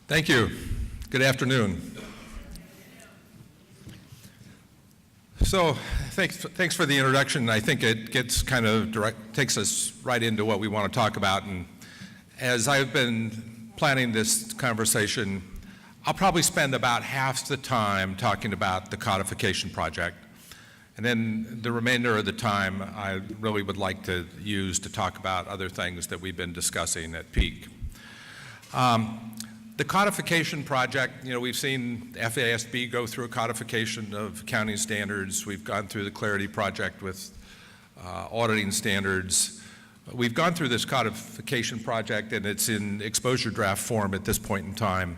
Thank you. Good afternoon. So thanks for the introduction. I think it gets kind of takes us right into what we want to talk about. And as I've been planning this conversation, I'll probably spend about half the time talking about the codification project. And then the remainder of the time I really would like to use to talk about other things that we've been discussing at Peak. The codification project, we've seen FASB go through a codification of accounting standards. We've gone through the Clarity project with auditing standards. We've gone through this codification project, and it's in exposure draft form at this point in time,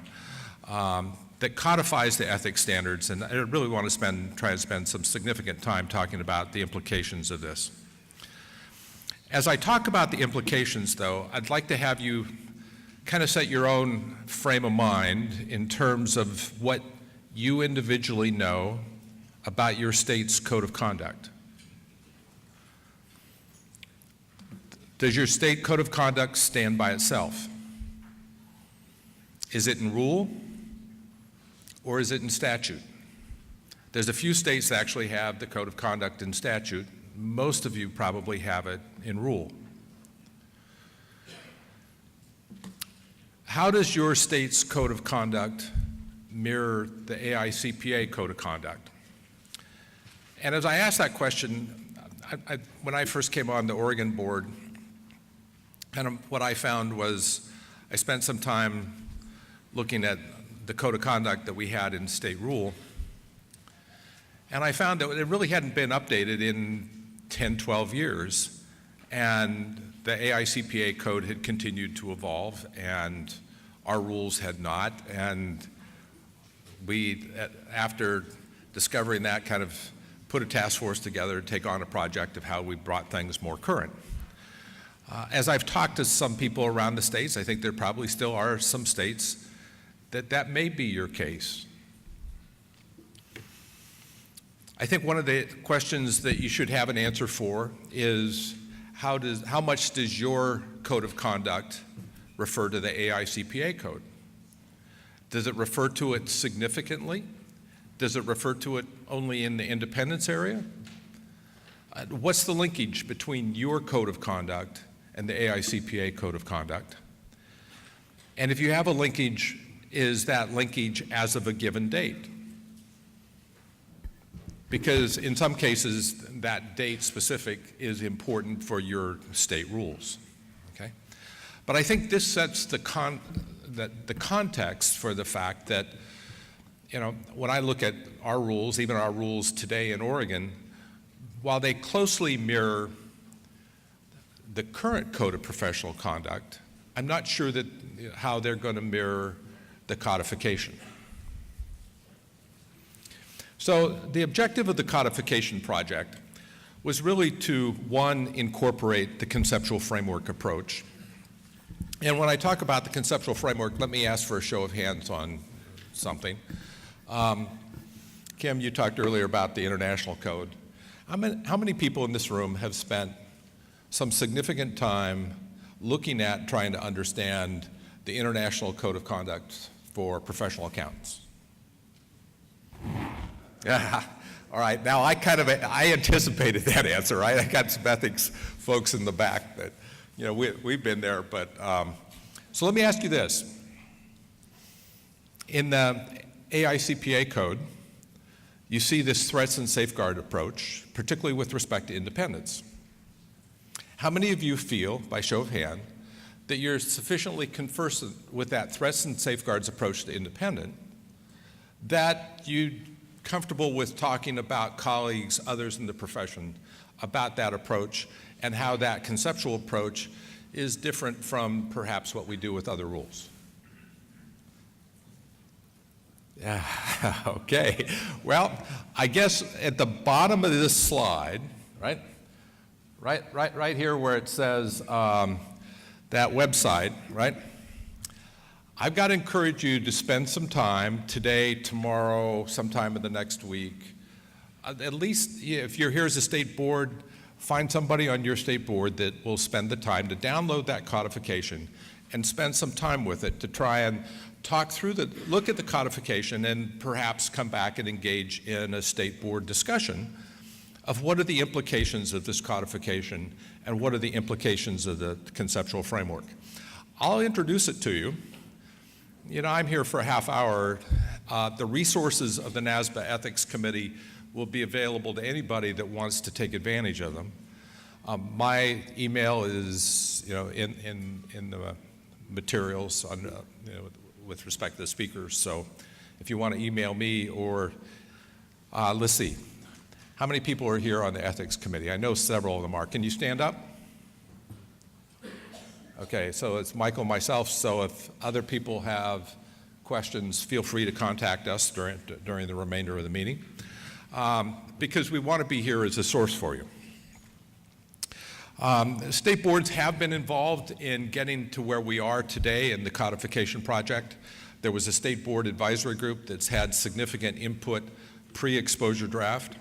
that codifies the ethics standards, and I really want to try to spend some significant time talking about the implications of this. As I talk about the implications, though, I'd like to have you kind of set your own frame of mind in terms of what you individually know about your state's code of conduct. Does your state code of conduct stand by itself? Is it in rule, or is it in statute? There's a few states that actually have the code of conduct in statute. Most of you probably have it in rule. How does your state's code of conduct mirror the AICPA code of conduct? And as I asked that question, when I first came on the Oregon board, what I found was I spent some time looking at the code of conduct that we had in state rule, and I found that it really hadn't been updated in 10, 12 years, and the AICPA code had continued to evolve, and our rules had not, and we, after discovering that, kind of put a task force together to take on a project of how we brought things more current. As I've talked to some people around the states, I think there probably still are some states that may be your case. I think one of the questions that you should have an answer for is how much does your code of conduct refer to the AICPA code? Does it refer to it significantly? Does it refer to it only in the independence area? What's the linkage between your code of conduct and the AICPA code of conduct? And if you have a linkage, is that linkage as of a given date? Because in some cases, that date specific is important for your state rules, okay? But I think this sets the context for the fact that, when I look at our rules, even our rules today in Oregon, while they closely mirror the current code of professional conduct, I'm not sure that how they're going to mirror the codification. So the objective of the codification project was really to, one, incorporate the conceptual framework approach. And when I talk about the conceptual framework, let me ask for a show of hands on something. Kim, you talked earlier about the international code. How many people in this room have spent some significant time looking at trying to understand the international code of conduct for professional accountants? Yeah, all right. Now I anticipated that answer, right? I got some ethics folks in the back that, we've been there, but, so let me ask you this. In the AICPA code, you see this threats and safeguard approach, particularly with respect to independence. How many of you feel, by show of hand, that you're sufficiently conversant with that threats and safeguards approach to independent, that you're comfortable with talking about colleagues, others in the profession, about that approach and how that conceptual approach is different from perhaps what we do with other rules? Yeah, okay. Well, I guess at the bottom of this slide, right here where it says that website, right? I've got to encourage you to spend some time today, tomorrow, sometime in the next week. At least if you're here as a state board, find somebody on your state board that will spend the time to download that codification and spend some time with it to try and talk through look at the codification and perhaps come back and engage in a state board discussion of what are the implications of this codification and what are the implications of the conceptual framework. I'll introduce it to you. You know, I'm here for a half hour. The resources of the NASBA Ethics Committee will be available to anybody that wants to take advantage of them. My email is, in the materials on, with respect to the speakers. So if you want to email me or, let's see, how many people are here on the Ethics Committee? I know several of them are. Can you stand up? Okay, so it's Michael and myself, so if other people have questions, feel free to contact us during the remainder of the meeting, because we want to be here as a source for you. State boards have been involved in getting to where we are today in the codification project. There was a state board advisory group that's had significant input pre-exposure draft.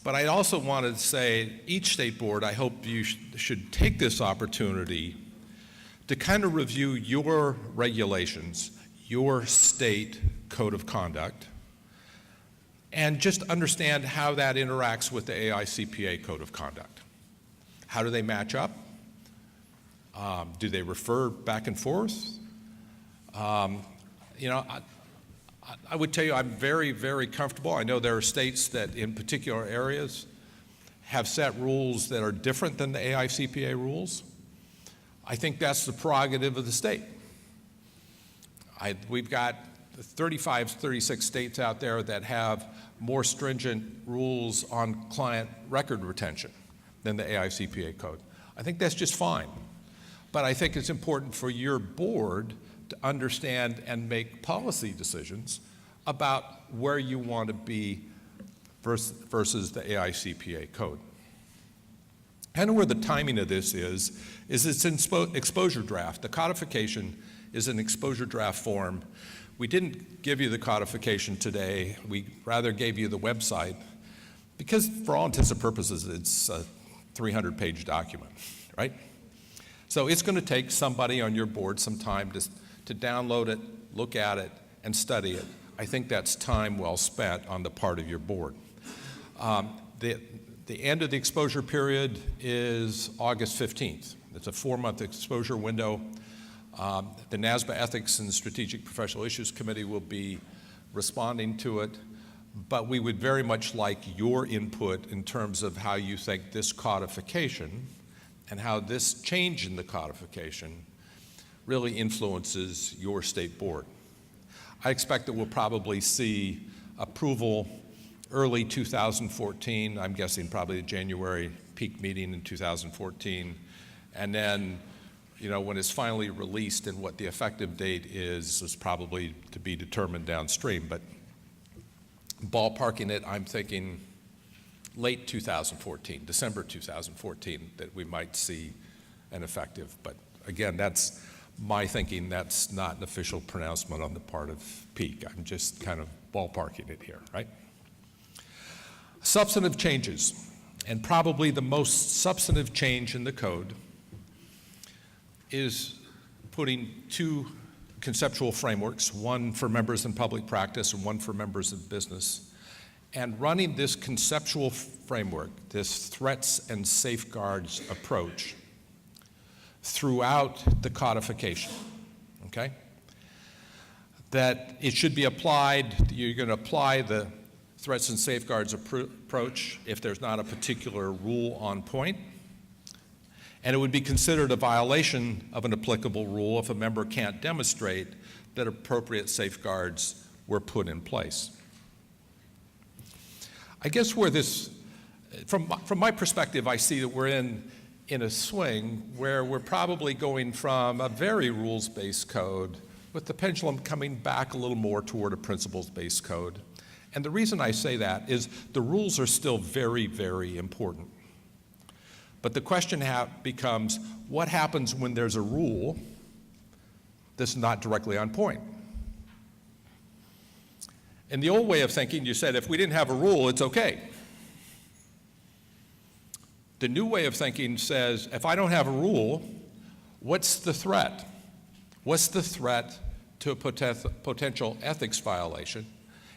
But I also wanted to say, each state board, I hope you should take this opportunity to kind of review your regulations, your state code of conduct, and just understand how that interacts with the AICPA code of conduct. How do they match up? Do they refer back and forth? I would tell you I'm very, very comfortable. I know there are states that in particular areas have set rules that are different than the AICPA rules. I think that's the prerogative of the state. We've got 35, 36 states out there that have more stringent rules on client record retention than the AICPA code. I think that's just fine. But I think it's important for your board to understand and make policy decisions about where you want to be versus the AICPA code. And where the timing of this is it's in exposure draft. The codification is an exposure draft form. We didn't give you the codification today. We rather gave you the website because for all intents and purposes, it's a 300-page document, right? So it's going to take somebody on your board some time to download it, look at it, and study it. I think that's time well spent on the part of your board. The end of the exposure period is August 15th. It's a 4-month exposure window. The NASBA Ethics and Strategic Professional Issues Committee will be responding to it, but we would very much like your input in terms of how you think this codification and how this change in the codification really influences your state board. I expect that we'll probably see approval early 2014. I'm guessing probably a January peak meeting in 2014. And then, when it's finally released and what the effective date is probably to be determined downstream. But ballparking it, I'm thinking late 2014, December 2014, that we might see an effective. But again, that's my thinking. That's not an official pronouncement on the part of Peak. I'm just kind of ballparking it here, right? Substantive changes, and probably the most substantive change in the code is putting 2 conceptual frameworks, one for members in public practice and one for members of business, and running this conceptual framework, this threats and safeguards approach, throughout the codification, okay? That it should be applied, you're going to apply the threats and safeguards approach if there's not a particular rule on point, and it would be considered a violation of an applicable rule if a member can't demonstrate that appropriate safeguards were put in place. I guess where this, from my perspective, I see that we're in a swing where we're probably going from a very rules-based code with the pendulum coming back a little more toward a principles-based code. And the reason I say that is the rules are still very, very important. But the question becomes, what happens when there's a rule that's not directly on point? In the old way of thinking, you said if we didn't have a rule, it's okay. The new way of thinking says, if I don't have a rule, What's the threat? What's the threat to a potential ethics violation?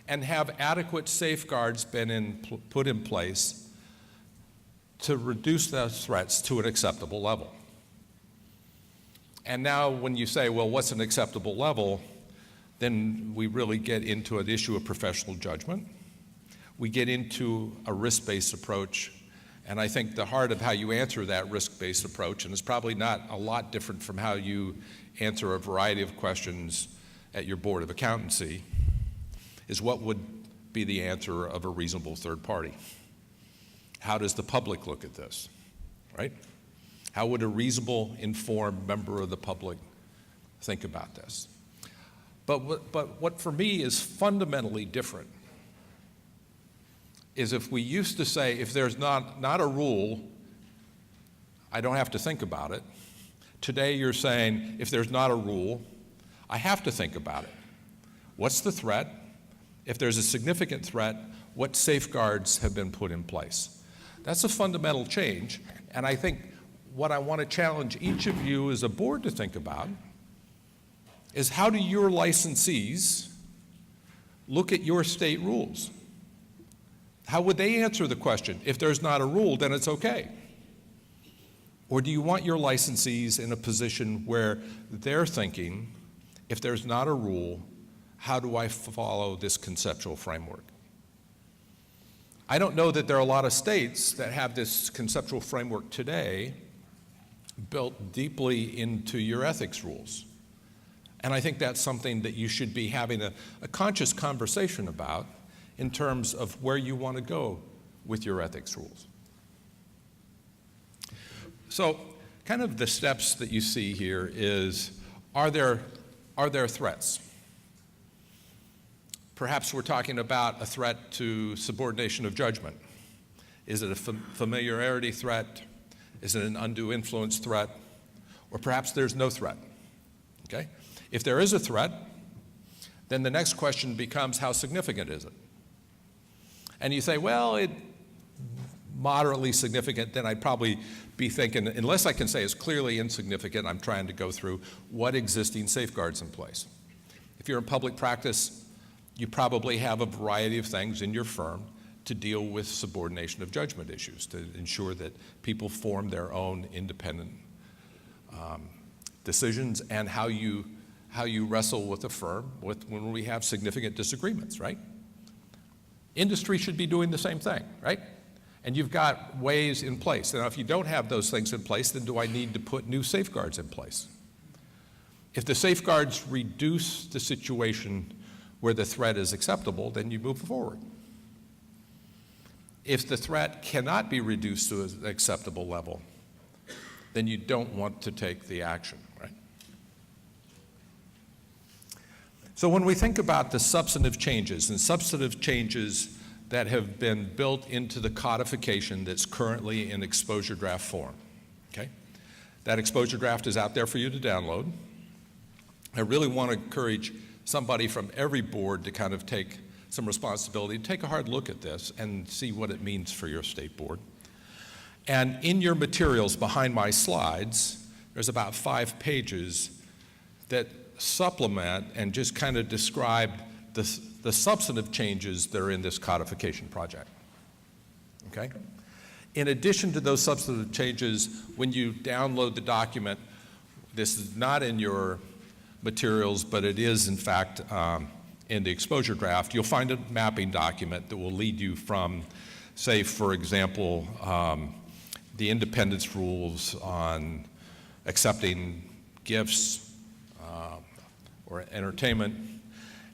And have adequate safeguards been put in place to reduce those threats to an acceptable level? And now when you say, well, what's an acceptable level, then we really get into an issue of professional judgment. We get into a risk-based approach, and I think the heart of how you answer that risk-based approach, and it's probably not a lot different from how you answer a variety of questions at your board of accountancy, is what would be the answer of a reasonable third party? How does the public look at this, right? How would a reasonable, informed member of the public think about this? But what for me is fundamentally different is if we used to say, if there's not a rule, I don't have to think about it. Today you're saying, if there's not a rule, I have to think about it. What's the threat? If there's a significant threat, what safeguards have been put in place? That's a fundamental change, and I think what I want to challenge each of you as a board to think about is how do your licensees look at your state rules? How would they answer the question? If there's not a rule, then it's okay. Or do you want your licensees in a position where they're thinking, if there's not a rule, how do I follow this conceptual framework? I don't know that there are a lot of states that have this conceptual framework today built deeply into your ethics rules. And I think that's something that you should be having a conscious conversation about in terms of where you want to go with your ethics rules. So kind of the steps that you see here is, are there threats? Perhaps we're talking about a threat to subordination of judgment. Is it a familiarity threat? Is it an undue influence threat? Or perhaps there's no threat, okay? If there is a threat, then the next question becomes, how significant is it? And you say, well, it's moderately significant, then I'd probably be thinking, unless I can say it's clearly insignificant, I'm trying to go through what existing safeguards in place. If you're in public practice, you probably have a variety of things in your firm to deal with subordination of judgment issues, to ensure that people form their own independent decisions, and how you wrestle with a firm when we have significant disagreements, right? Industry should be doing the same thing, right? And you've got ways in place. Now, if you don't have those things in place, then do I need to put new safeguards in place? If the safeguards reduce the situation where the threat is acceptable, then you move forward. If the threat cannot be reduced to an acceptable level, then you don't want to take the action, right? So when we think about the substantive changes that have been built into the codification that's currently in exposure draft form, okay? That exposure draft is out there for you to download. I really want to encourage somebody from every board to kind of take some responsibility, take a hard look at this and see what it means for your state board. And in your materials behind my slides, there's about 5 pages that supplement and just kind of describe the substantive changes that are in this codification project, okay? In addition to those substantive changes, when you download the document, this is not in your materials, but it is in fact in the exposure draft, you'll find a mapping document that will lead you from, say, for example, the independence rules on accepting gifts or entertainment,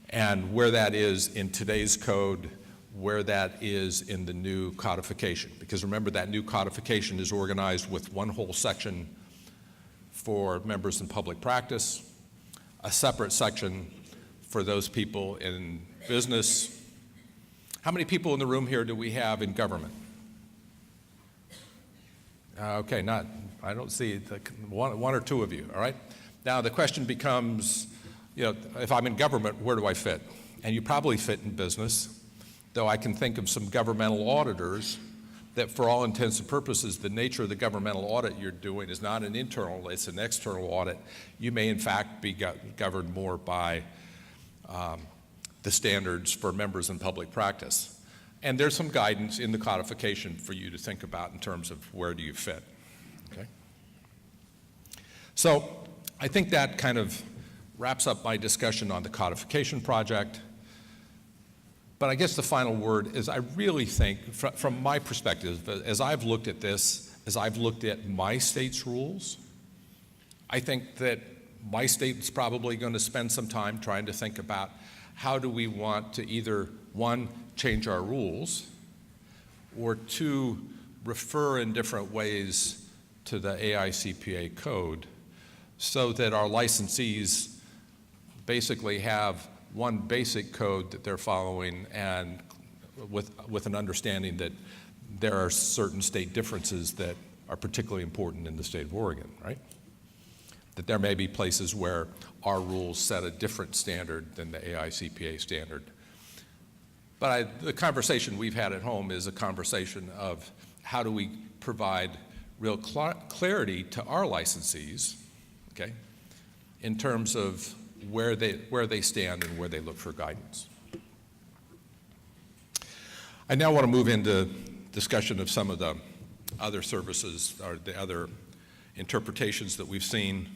and where that is in today's code, where that is in the new codification. Because remember, that new codification is organized with one whole section for members in public practice, a separate section for those people in business. How many people in the room here do we have in government? Okay, I don't see one or two of you, all right? Now the question becomes, if I'm in government, where do I fit? And you probably fit in business, though I can think of some governmental auditors that for all intents and purposes, the nature of the governmental audit you're doing is not an internal, it's an external audit. You may in fact be governed more by the standards for members in public practice. And there's some guidance in the codification for you to think about in terms of where do you fit, okay? So I think that kind of wraps up my discussion on the codification project. But I guess the final word is I really think, from my perspective, as I've looked at this, as I've looked at my state's rules, I think that my state is probably going to spend some time trying to think about how do we want to either, one, change our rules, or two, refer in different ways to the AICPA code so that our licensees basically have one basic code that they're following, and with an understanding that there are certain state differences that are particularly important in the state of Oregon, right? That there may be places where our rules set a different standard than the AICPA standard. But the conversation we've had at home is a conversation of how do we provide real clarity to our licensees, okay, in terms of where they stand and where they look for guidance. I now want to move into discussion of some of the other services or the other interpretations that we've seen.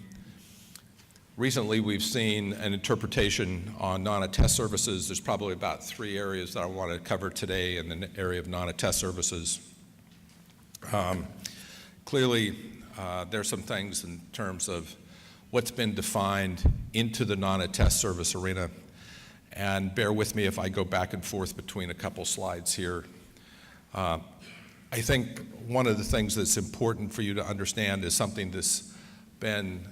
Recently, we've seen an interpretation on non-attest services. There's probably about 3 areas that I want to cover today in the area of non-attest services. Clearly, there's some things in terms of what's been defined into the non-attest service arena. And bear with me if I go back and forth between a couple slides here. I think one of the things that's important for you to understand is something that's been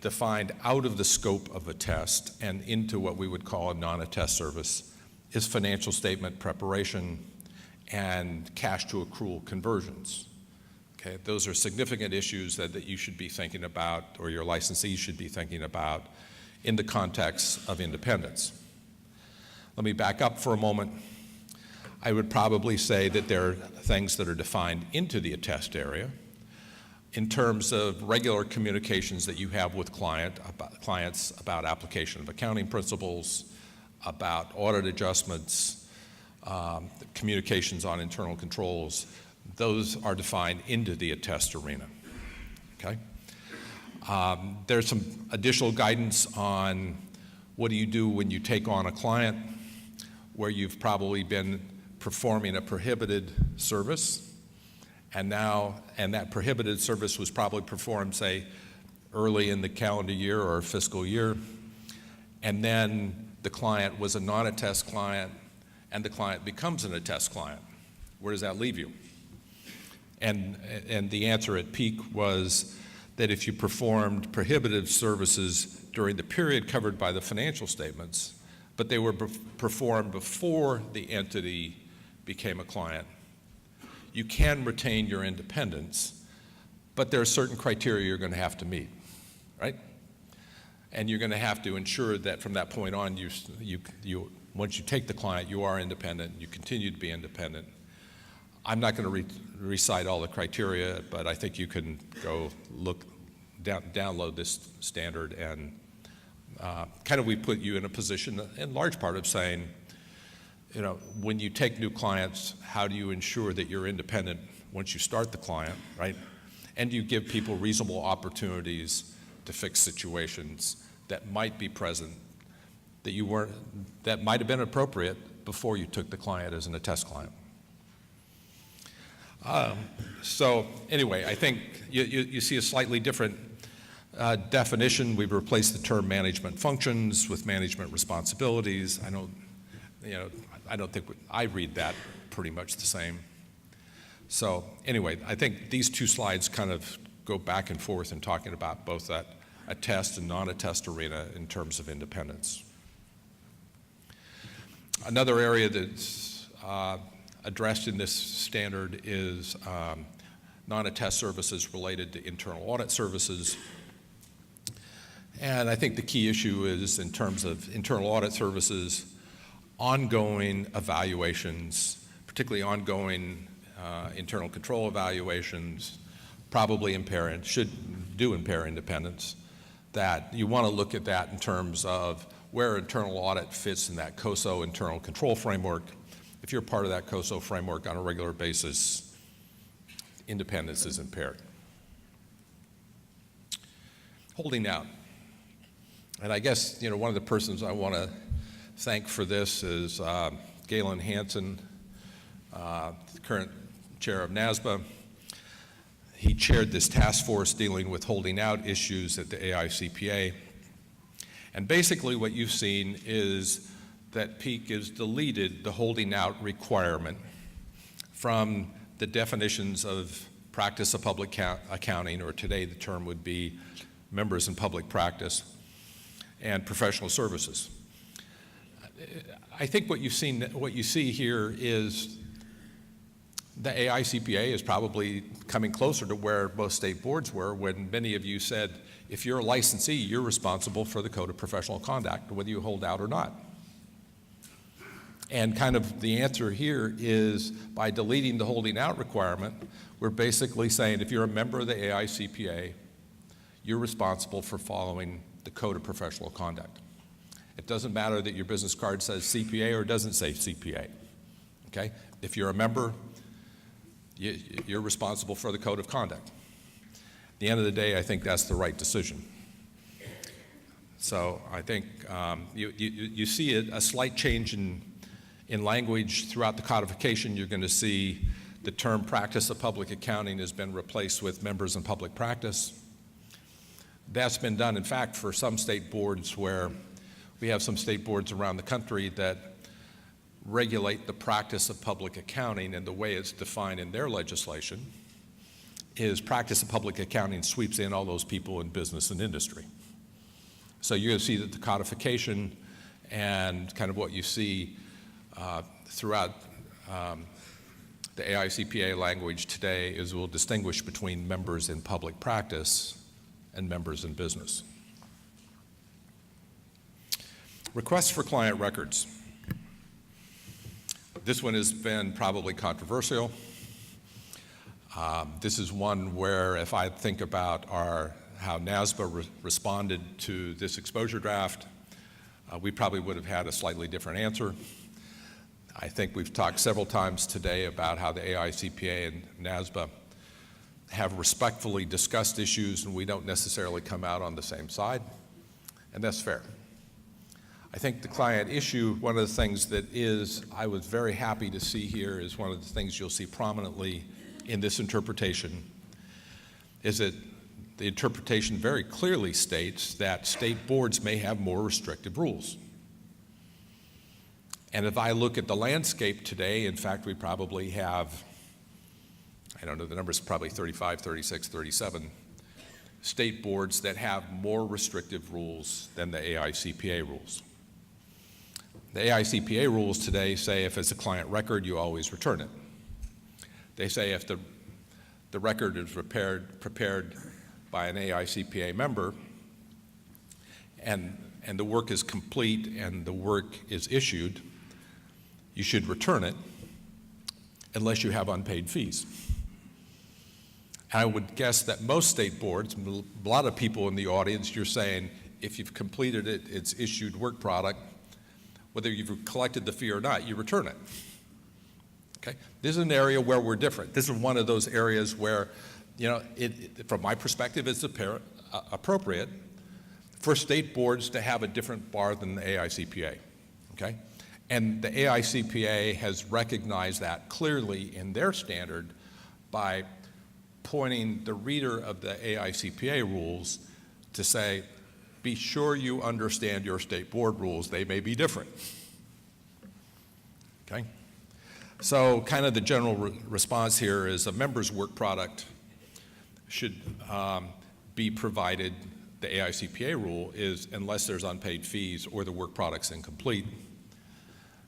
defined out of the scope of a test and into what we would call a non-attest service is financial statement preparation and cash to accrual conversions. Okay, those are significant issues that you should be thinking about, or your licensee should be thinking about in the context of independence. Let me back up for a moment. I would probably say that there are things that are defined into the attest area in terms of regular communications that you have with clients about application of accounting principles, about audit adjustments, communications on internal controls. Those are defined into the attest arena, okay? There's some additional guidance on what do you do when you take on a client where you've probably been performing a prohibited service, and that prohibited service was probably performed, say, early in the calendar year or fiscal year, and then the client was a non-attest client, and the client becomes an attest client. Where does that leave you? And the answer at Peak was that if you performed prohibited services during the period covered by the financial statements, but they were performed before the entity became a client, you can retain your independence, but there are certain criteria you're going to have to meet, right? And you're going to have to ensure that from that point on, once you take the client, you are independent, you continue to be independent. I'm not going to recite all the criteria, but I think you can go download this standard, and kind of we put you in a position in large part of saying, you know, when you take new clients, how do you ensure that you're independent once you start the client, right? And you give people reasonable opportunities to fix situations that might be present that might have been appropriate before you took the client as an attest client. So anyway, I think you see a slightly different definition. We've replaced the term management functions with management responsibilities. I don't think I read that pretty much the same. So anyway, I think these 2 slides kind of go back and forth in talking about both that attest and non-attest arena in terms of independence. Another area that's addressed in this standard is non-attest services related to internal audit services. And I think the key issue is in terms of internal audit services, ongoing evaluations, particularly ongoing internal control evaluations, probably should do impair independence, that you want to look at that in terms of where internal audit fits in that COSO internal control framework. If you're part of that COSO framework on a regular basis, independence is impaired. Holding out. And I guess, one of the persons I want to thank for this is Galen Hansen, the current chair of NASBA. He chaired this task force dealing with holding out issues at the AICPA. And basically what you've seen is that Peak has deleted the holding out requirement from the definitions of practice of public accounting, or today the term would be members in public practice, and professional services. I think what you see here is the AICPA is probably coming closer to where most state boards were when many of you said, if you're a licensee, you're responsible for the Code of Professional Conduct, whether you hold out or not. And kind of the answer here is by deleting the holding out requirement, we're basically saying if you're a member of the AICPA, you're responsible for following the Code of Professional Conduct. It doesn't matter that your business card says CPA or doesn't say CPA, okay? If you're a member, you're responsible for the Code of Conduct. At the end of the day, I think that's the right decision. So I think you see a slight change in language throughout the codification. You're going to see the term practice of public accounting has been replaced with members in public practice. That's been done, in fact, for some state boards where we have some state boards around the country that regulate the practice of public accounting, and the way it's defined in their legislation is practice of public accounting sweeps in all those people in business and industry. So you're going to see that the codification and kind of what you see throughout the AICPA language today is we'll distinguish between members in public practice and members in business. Requests for client records. This one has been probably controversial. This is one where if I think about how NASBA responded to this exposure draft, we probably would have had a slightly different answer. I think we've talked several times today about how the AICPA and NASBA have respectfully discussed issues, and we don't necessarily come out on the same side, and that's fair. I think the client issue, one of the things that I was very happy to see here is one of the things you'll see prominently in this interpretation is that the interpretation very clearly states that state boards may have more restrictive rules. And if I look at the landscape today, in fact, we probably have, I don't know, the number's probably 35, 36, 37 state boards that have more restrictive rules than the AICPA rules. The AICPA rules today say if it's a client record, you always return it. They say if the record is prepared by an AICPA member and the work is complete and the work is issued, you should return it unless you have unpaid fees. I would guess that most state boards, a lot of people in the audience, you're saying if you've completed it, it's issued work product, whether you've collected the fee or not, you return it. Okay? This is an area where we're different. This is one of those areas where, from my perspective, it's appropriate for state boards to have a different bar than the AICPA. Okay? And the AICPA has recognized that clearly in their standard by pointing the reader of the AICPA rules to say, be sure you understand your state board rules. They may be different. Okay? So kind of the general response here is a member's work product should be provided. The AICPA rule is unless there's unpaid fees or the work product's incomplete.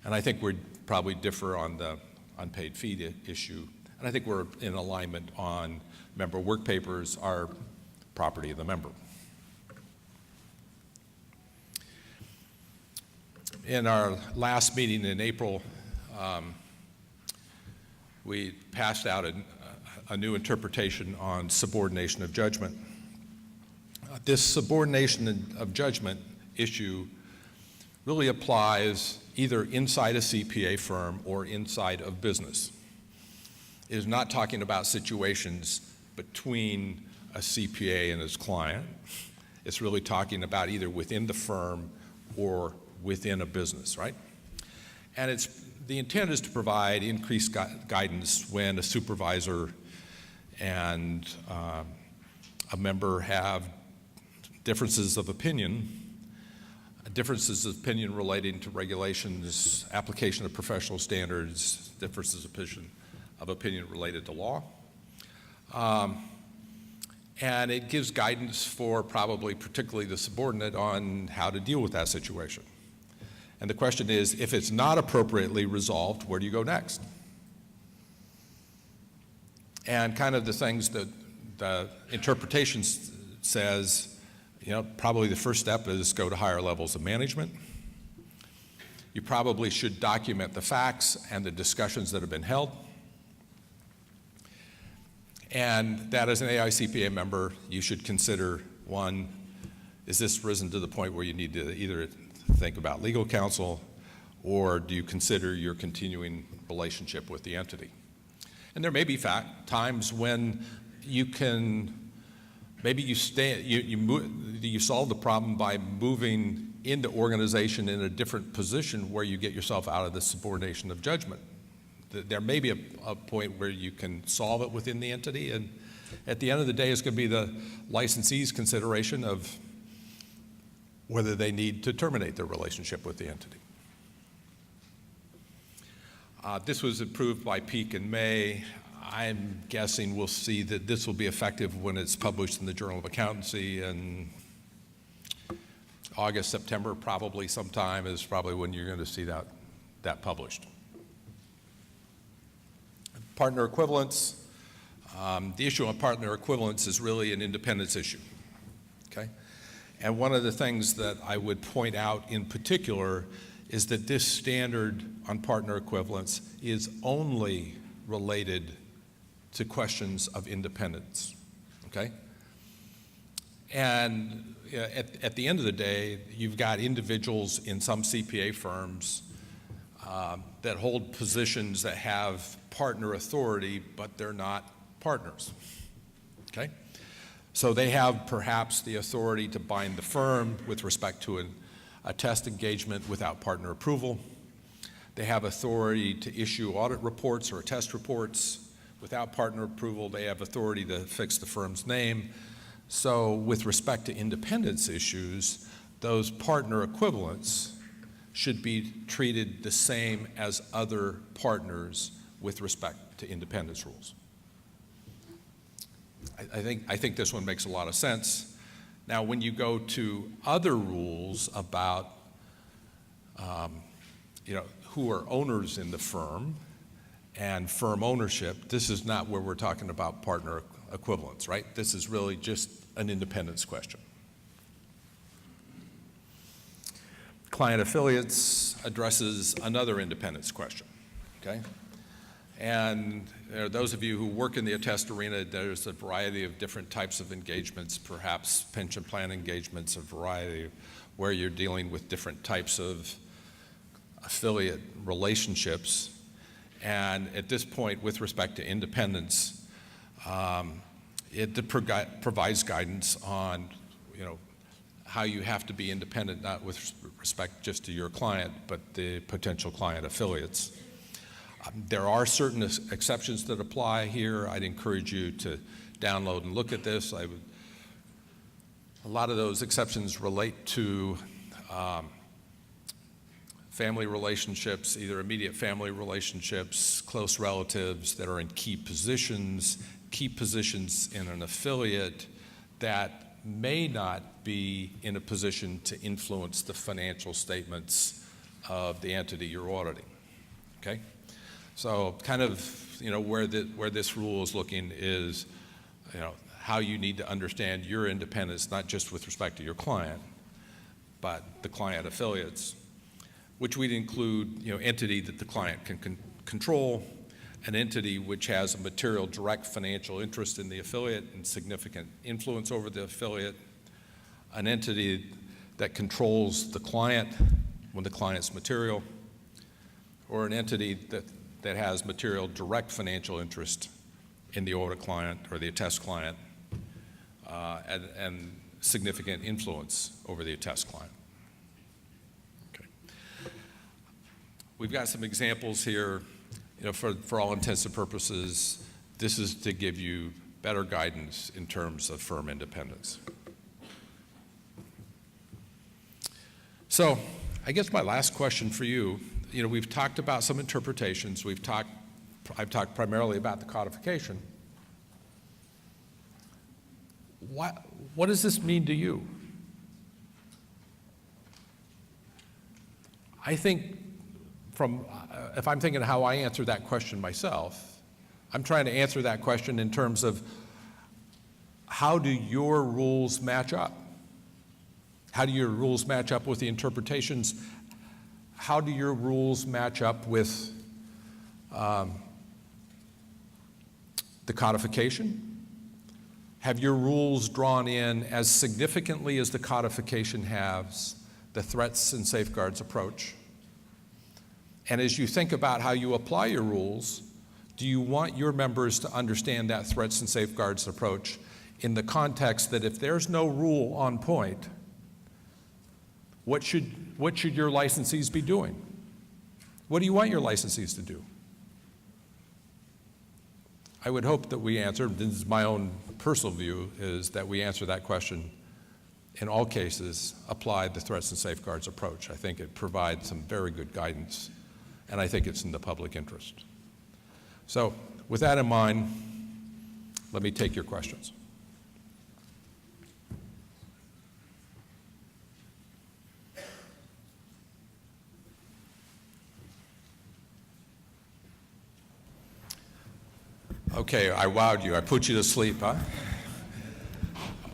And I think we'd probably differ on the unpaid fee issue. And I think we're in alignment on member work papers are property of the member. In our last meeting in April, we passed out a new interpretation on subordination of judgment. This subordination of judgment issue really applies either inside a CPA firm or inside of business. It is not talking about situations between a CPA and his client. It's really talking about either within the firm or within a business, right? And the intent is to provide increased guidance when a supervisor and a member have differences of opinion relating to regulations, application of professional standards, differences of opinion related to law. And it gives guidance for probably particularly the subordinate on how to deal with that situation. And the question is, if it's not appropriately resolved, where do you go next? And kind of the things that the interpretation says, probably the first step is go to higher levels of management. You probably should document the facts and the discussions that have been held. And that as an AICPA member, you should consider, one, is this risen to the point where you need to either think about legal counsel, or do you consider your continuing relationship with the entity? And there may be times when you can, maybe you solve the problem by moving into organization in a different position where you get yourself out of the subordination of judgment. There may be a point where you can solve it within the entity, and at the end of the day, it's going to be the licensee's consideration of whether they need to terminate their relationship with the entity. This was approved by Peak in May. I'm guessing we'll see that this will be effective when it's published in the Journal of Accountancy in August, September, probably sometime is probably when you're going to see that published. Partner equivalence. The issue on partner equivalence is really an independence issue, okay? And one of the things that I would point out in particular is that this standard on partner equivalence is only related to questions of independence, okay? And at the end of the day, you've got individuals in some CPA firms that hold positions that have partner authority, but they're not partners, okay? So they have perhaps the authority to bind the firm with respect to a test engagement without partner approval. They have authority to issue audit reports or test reports without partner approval. They have authority to fix the firm's name. So with respect to independence issues, those partner equivalents should be treated the same as other partners with respect to independence rules. I think this one makes a lot of sense. Now, when you go to other rules about, who are owners in the firm and firm ownership, this is not where we're talking about partner equivalence, right? This is really just an independence question. Client affiliates addresses another independence question, okay? And those of you who work in the attest arena, there's a variety of different types of engagements, perhaps pension plan engagements, a variety where you're dealing with different types of affiliate relationships. And at this point, with respect to independence, it provides guidance on, how you have to be independent, not with respect just to your client, but the potential client affiliates. There are certain exceptions that apply here. I'd encourage you to download and look at this. A lot of those exceptions relate to family relationships, either immediate family relationships, close relatives that are in key positions in an affiliate that may not be in a position to influence the financial statements of the entity you're auditing, okay? So kind of, where this rule is looking is, how you need to understand your independence, not just with respect to your client, but the client affiliates, which we'd include, entity that the client can control, an entity which has a material direct financial interest in the affiliate and significant influence over the affiliate, an entity that controls the client when the client's material, or an entity that has material direct financial interest in the audit client or the attest client, and significant influence over the attest client. Okay. We've got some examples here. For all intents and purposes, this is to give you better guidance in terms of firm independence. So, I guess my last question for you, we've talked about some interpretations. I've talked primarily about the codification. What does this mean to you? I think if I'm thinking how I answer that question myself, I'm trying to answer that question in terms of how do your rules match up? How do your rules match up with the interpretations? How do your rules match up with the codification? Have your rules drawn in as significantly as the codification has the threats and safeguards approach? And as you think about how you apply your rules, do you want your members to understand that threats and safeguards approach in the context that if there's no rule on point, what should your licensees be doing? What do you want your licensees to do? I would hope that we answer, this is my own personal view, is that we answer that question in all cases, apply the threats and safeguards approach. I think it provides some very good guidance, and I think it's in the public interest. So with that in mind, let me take your questions. Okay, I wowed you. I put you to sleep, huh?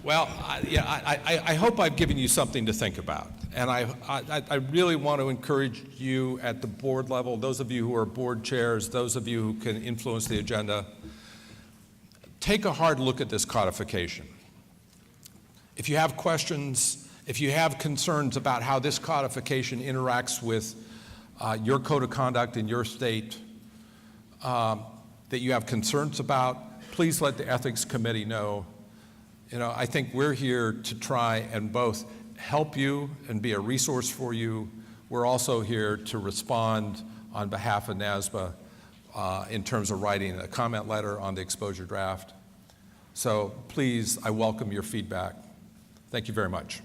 Well, I hope I've given you something to think about. And I really want to encourage you at the board level, those of you who are board chairs, those of you who can influence the agenda, take a hard look at this codification. If you have questions, if you have concerns about how this codification interacts with your code of conduct in your state, that you have concerns about, please let the ethics committee know. I think we're here to try and both help you and be a resource for you. We're also here to respond on behalf of NASBA in terms of writing a comment letter on the exposure draft. So please, I welcome your feedback. Thank you very much.